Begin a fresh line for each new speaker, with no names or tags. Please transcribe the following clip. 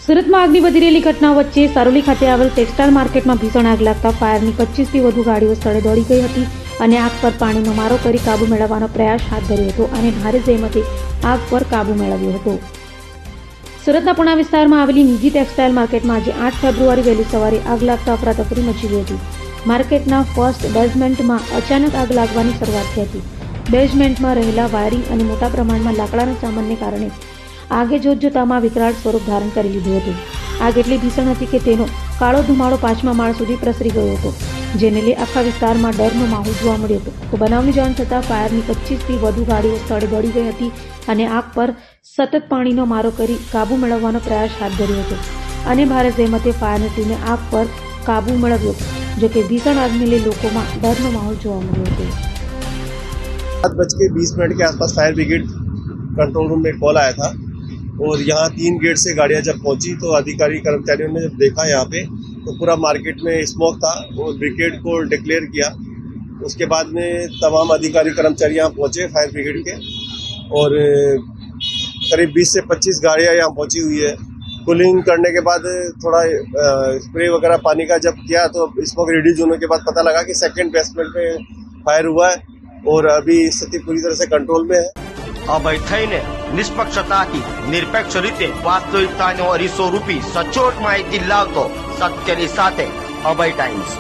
સુરતમાં આગની વધી રહેલી ઘટના વચ્ચે સારોલી ખાતે આવેલ ટેક્સટાઇલ માર્કેટમાં ભીષણ આગ લાગતા ફાયરની 25થી વધુ ગાડીઓ સ્થળે દોડી ગઈ હતી અને આગ પર પાણીનો મારો કરી કાબુ મેળવવાનો પ્રયાસ હાથ ધર્યો હતો અને ભારે જહેમતે આગ પર કાબુ મેળવ્યો હતો. સુરતના પુણા વિસ્તારમાં આવેલી નિજી ટેક્સટાઇલ માર્કેટમાં આજે 8 ફેબ્રુઆરી વહેલી સવારે આગ લાગતા અફરાતફરી મચી ગઈ હતી. માર્કેટના ફર્સ્ટ બેઝમેન્ટમાં અચાનક આગ લાગવાની શરૂઆત થઈ હતી. બેઝમેન્ટમાં રહેલા વાયરિંગ અને મોટા પ્રમાણમાં લાકડાના સામાનને કારણે આગે જોતજોતામાં વિકરાળ સ્વરૂપ ધારણ કરી લીધું હતું. આગ એટલી ભીષણ હતી કે તેનો કાળો ધુમાડો 5મા માળ સુધી પ્રસરી ગયો હતો, જેને લઈ આખા વિસ્તારમાં ડરનો માહોલ જોવા મળ્યો હતો. તો બનાવની જાણ થતાં ફાયરની 25થી વધુ ગાડીઓ સ્થળે દોડી ગઈ હતી અને આગ પર સતત પાણીનો મારો કરી કાબુ મેળવવાનો પ્રયાસ હાથ ધર્યો હતો અને ભારે જહેમતે ફાયરની ટીમે આગ પર કાબુ મેળવ્યો. જો કે ભીષણ આગને લઈ લોકોમાં ડરનો માહોલ જોવા મળ્યો હતો.
7:20 के आसपास फायर ब्रिगेड कंट्रोल रूम में कॉल आया था और यहाँ 3 गेट से गाड़ियाँ जब पहुँची तो अधिकारी कर्मचारियों ने जब देखा यहाँ पे तो पूरा मार्केट में स्मोक था और ब्रिगेड को डिक्लेयर किया. उसके बाद में तमाम अधिकारी कर्मचारी यहाँ पहुँचे फायर ब्रिगेड के और करीब 20 से 25 गाड़ियाँ यहाँ पहुँची हुई है. कूलिंग करने के बाद थोड़ा स्प्रे वगैरह पानी का जब किया तो स्मोक रिड्यूस होने के बाद पता लगा कि सेकंड बेसमेंट पे फायर हुआ है और अभी स्थिति पूरी तरह से कंट्रोल में है.
અભય થઈને નિષ્પક્ષતાથી નિરપેક્ષ રીતે વાસ્તવિકતાનો અરીસો રૂપી સચોટ માહિતી લાવતો સત્યની સાથે અભય ટાઈમ્સ.